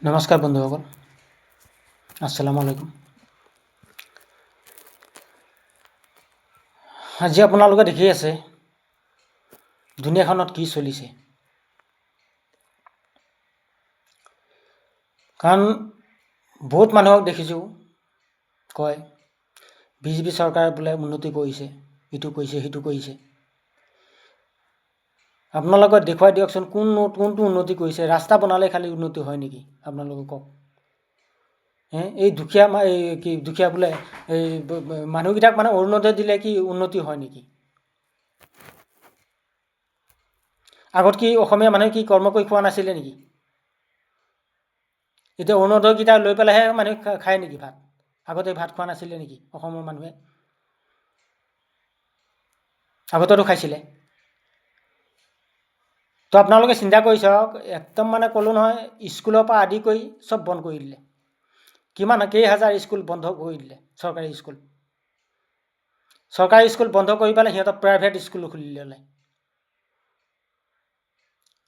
নমস্কাৰ বন্ধুসকল, আসসালামু আলাইকুম। আজি আপোনালোকে দেখি আছে দুনিয়াখনত কি চলিছে। কাৰণ বহুত মানুহক দেখিছোঁ কয় বিজেপি চৰকাৰে বোলে উন্নতি কৰিছে, ইটো কৰিছে সিটো কৰিছে। আপোনালোকে দেখুৱাই দিয়কচোন কোনটো উন্নতি কৰিছে। ৰাস্তা বনালে খালি উন্নতি হয় নেকি? আপোনালোকে কওক। এই দুখীয়া বোলে এই মানুহকেইটাক মানে অৰুণোদয় দিলে কি উন্নতি হয় নেকি? আগত কি অসমীয়া মানুহে কি কৰ্ম কৰি খোৱা নাছিলে নেকি? এতিয়া অৰুণোদয়কেইটা লৈ পেলাইহে মানুহে খায় নেকি ভাত? আগতে ভাত খোৱা নাছিলে নেকি অসমৰ মানুহে? আগতেতো খাইছিলে। তো আপোনালোকে চিন্তা কৰি চাওক, একদম মানে ক'লোঁ নহয়, স্কুলৰ পৰা আদি কৰি চব বন্ধ কৰি দিলে। কেইহাজাৰ স্কুল বন্ধ কৰি দিলে। চৰকাৰী স্কুল বন্ধ কৰি পেলাই সিহঁতৰ প্ৰাইভেট স্কুল খুলি ল'লে।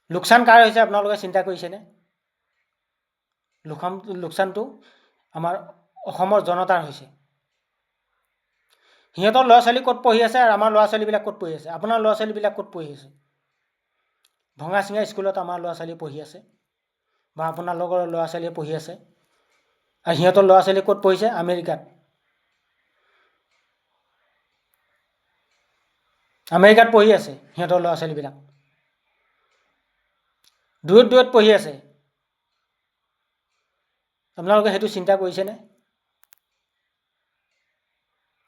লোকচান কাৰ হৈছে আপোনালোকে চিন্তা কৰিছেনে? লোকচানটো আমাৰ অসমৰ জনতাৰ হৈছে। সিহঁতৰ ল'ৰা ছোৱালী ক'ত পঢ়ি আছে আৰু আমাৰ ল'ৰা ছোৱালীবিলাক ক'ত পঢ়ি আছে? আপোনাৰ ল'ৰা ছোৱালীবিলাক ক'ত পঢ়ি আছে? ভঙা চিঙা স্কুলত আমাৰ ল'ৰা ছোৱালী পঢ়ি আছে, বা আপোনালোকৰ ল'ৰা ছোৱালীয়ে পঢ়ি আছে। আৰু সিহঁতৰ ল'ৰা ছোৱালী ক'ত পঢ়িছে? আমেৰিকাত। আমেৰিকাত পঢ়ি আছে সিহঁতৰ ল'ৰা ছোৱালীবিলাক। দূৰত পঢ়ি আছে। আপোনালোকে সেইটো চিন্তা কৰিছেনে?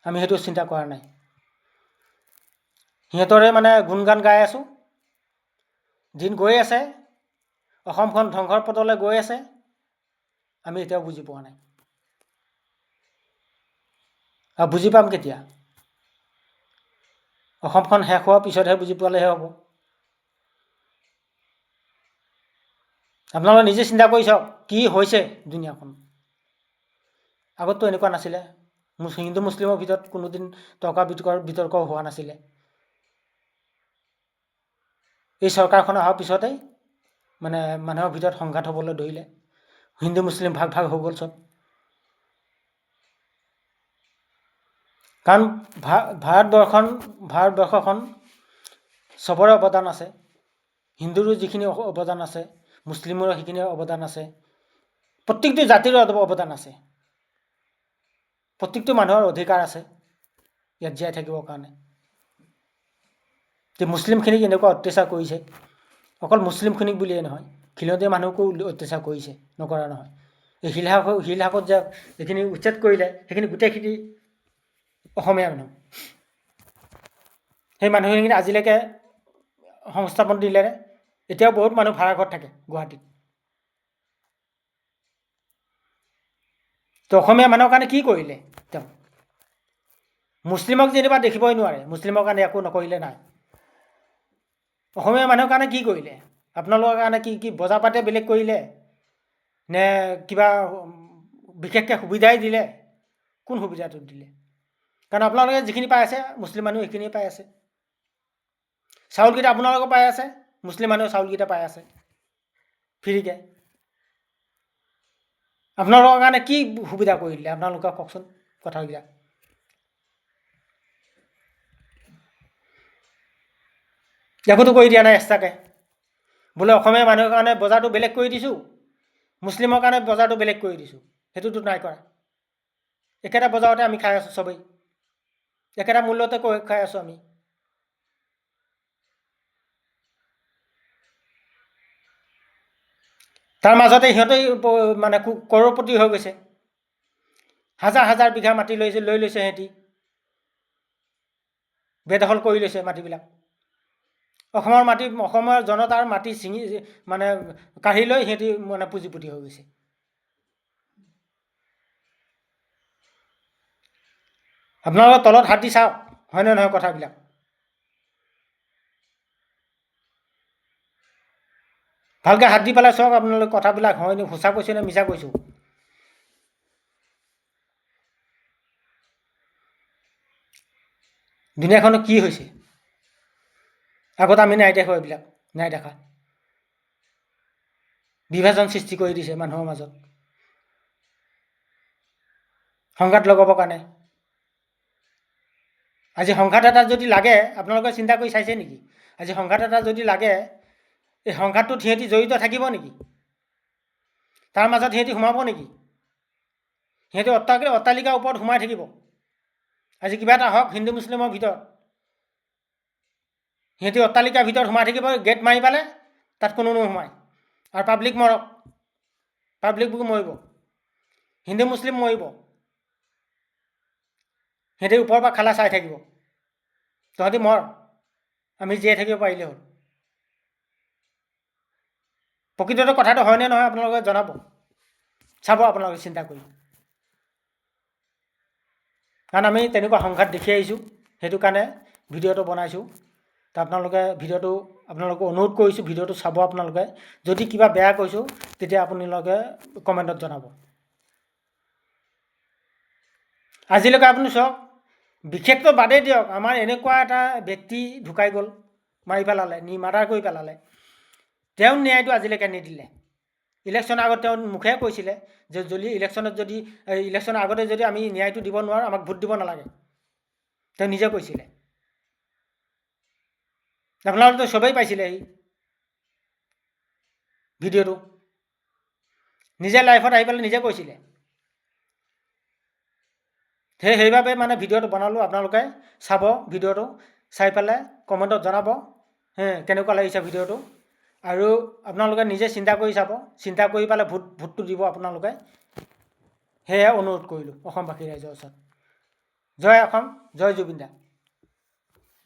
আমি সেইটো চিন্তা কৰা নাই। সিহঁতৰে মানে গুণগান গাই আছোঁ। দিন গৈ আছে, অসমখন ধ্বংসৰ পথলৈ গৈ আছে, আমি এতিয়াও বুজি পোৱা নাই। আৰু বুজি পাম কেতিয়া? অসমখন শেষ হোৱাৰ পিছতহে বুজি পালেহে হ'ব। আপোনালোকে নিজে চিন্তা কৰি চাওক কি হৈছে দুনিয়াখন। আগততো এনেকুৱা নাছিলে। হিন্দু মুছলিমৰ ভিতৰত কোনোদিন তৰ্ক বিতৰ্ক হোৱা নাছিলে। এই চৰকাৰখন অহাৰ পিছতেই মানে মানুহৰ ভিতৰত সংঘাত হ'বলৈ ধৰিলে। হিন্দু মুছলিম ভাগ হৈ গ'ল চব। কাৰণ ভাৰতবৰ্ষখন চবৰে অৱদান আছে। হিন্দুৰো যিখিনি অৱদান আছে, মুছলিমৰো সেইখিনি অৱদান আছে। প্ৰত্যেকটো জাতিৰে অৱদান আছে। প্ৰত্যেকটো মানুহৰ অধিকাৰ আছে ইয়াত জীয়াই থাকিবৰ কাৰণে। যে মুছলিমখিনিক এনেকুৱা অত্যাচাৰ কৰিছে, অকল মুছলিমখিনিক বুলিয়ে নহয়, খিলঞ্জীয়া মানুহকো অত্যাচাৰ কৰিছে, নকৰা নহয়। এই শিলহাকত যে এইখিনি উচ্ছেদ কৰিলে, সেইখিনি গোটেইখিনি অসমীয়া মানুহ। সেই মানুহখিনি আজিলৈকে সংস্থাপন দিলে। এতিয়াও বহুত মানুহ ভাড়া ঘৰত থাকে গুৱাহাটীত। তো অসমীয়া মানুহৰ কাৰণে কি কৰিলে তেওঁ? মুছলিমক যেনিবা দেখিবই নোৱাৰে, মুছলিমৰ কাৰণে একো নকৰিলে নাই। অসমীয়া মানুহৰ কাৰণে কি কৰিলে? আপোনালোকৰ কাৰণে কি বজাৰ পাতে বেলেগ কৰিলে নে কিবা বিশেষকৈ সুবিধাই দিলে? কোন সুবিধাটো দিলে? কাৰণ আপোনালোকে যিখিনি পাই আছে, মুছলিম মানুহ সেইখিনিয়ে পাই আছে। চাউলকেইটা আপোনালোকে পাই আছে, মুছলিম মানুহে চাউলকেইটা পাই আছে ফ্ৰীকৈ। আপোনালোকৰ কাৰণে কি সুবিধা কৰি দিলে আপোনালোকে কওকচোন কথাবিলাক। একোতো কৰি দিয়া নাই এক্সট্ৰাকৈ। বোলে অসমীয়া মানুহৰ কাৰণে বজাৰটো বেলেগ কৰি দিছোঁ, মুছলিমৰ কাৰণে বজাৰটো বেলেগ কৰি দিছোঁ, সেইটোতো নাই কৰা। একেটা বজাৰতে আমি খাই আছোঁ চবেই, একেটা মূল্যতে খাই আছোঁ আমি। তাৰ মাজতে সিহঁতেই মানে কৰপতি হৈ গৈছে। হাজাৰ বিঘা মাটি লৈ লৈছে সিহঁতি, বেদখল কৰি লৈছে মাটিবিলাক। অসমৰ জনতাৰ মাটি মানে কাঢ়ি লৈ সিহঁতি মানে পুঁজিপতি হৈ গৈছে। আপোনালোকে তলত হাত দি চাওক, হয়নে নহয় কথাবিলাক। ভালকৈ হাত দি পেলাই চাওক আপোনালোকে কথাবিলাক হয়নে, সঁচা কৈছোঁ নে মিছা কৈছোঁ। দুনিয়াখনত কি হৈছে? আগত আমি নাই দেখা এইবিলাক, নাই দেখা। বিভাজন সৃষ্টি কৰি দিছে মানুহৰ মাজত সংঘাত লগাবৰ কাৰণে। আজি সংঘাত এটা যদি লাগে, আপোনালোকে চিন্তা কৰি চাইছে নেকি? আজি সংঘাত এটা যদি লাগে, এই সংঘাতটোত সিহঁতি জড়িত থাকিব নেকি? তাৰ মাজত সিহঁতি সোমাব নেকি? সিহঁতি অট্টালিকাৰ ওপৰত সোমাই থাকিব। আজি কিবা এটা হওক হিন্দু মুছলিমৰ ভিতৰত, সিহঁতি অট্টালিকাৰ ভিতৰত সোমাই থাকিব, গেট মাৰি পালে তাত কোনো নোসোমায়। আৰু পাব্লিক মৰক, পাব্লিকবোৰ মৰিব, হিন্দু মুছলিম মৰিব। সিহঁতি ওপৰৰ পৰা খালা চাই থাকিব, তহঁতি মৰ, আমি জীয়াই থাকিব পাৰিলে হ'ল। প্ৰকৃততে কথাটো হয়নে নহয় আপোনালোকে জনাব, চাব আপোনালোকে চিন্তা কৰি। কাৰণ আমি তেনেকুৱা সংঘাত দেখি আহিছোঁ, সেইটো কাৰণে ভিডিঅ'টো বনাইছোঁ। তো আপোনালোকে অনুৰোধ কৰিছোঁ ভিডিঅ'টো চাব। আপোনালোকে যদি কিবা বেয়া কৈছোঁ তেতিয়া আপোনালোকে কমেণ্টত জনাব। আজিলৈকে আপুনি চাওক, বিশেষকৈ বাদেই দিয়ক, আমাৰ এনেকুৱা এটা ব্যক্তি ঢুকাই গ'ল, মাৰি পেলালে, মাৰ্ডাৰ কৰি পেলালে, তেওঁ ন্যায়টো আজিলৈকে নিদিলে। ইলেকশ্যনৰ আগত তেওঁ মুখে কৈছিলে যে ইলেকশ্যনৰ আগতে যদি আমি ন্যায়টো দিব নোৱাৰোঁ, আমাক ভোট দিব নালাগে, তেওঁ নিজে কৈছিলে। আপোনালোকে চবেই পাইছিলে এই ভিডিঅ'টো, নিজে লাইফত আহি পেলাই নিজে কৈছিলে। সেইবাবে মানে ভিডিঅ'টো বনালোঁ, আপোনালোকে চাব, ভিডিঅ'টো চাই পেলাই কমেণ্টত জনাব কেনেকুৱা লাগিছে ভিডিঅ'টো। আৰু আপোনালোকে নিজে চিন্তা কৰি চাব, চিন্তা কৰি পেলাই ভোটটো দিব আপোনালোকে। সেয়ে অনুৰোধ কৰিলোঁ অসমবাসী ৰাইজৰ ওচৰত। জয় অসম, জয় জুবিন দা।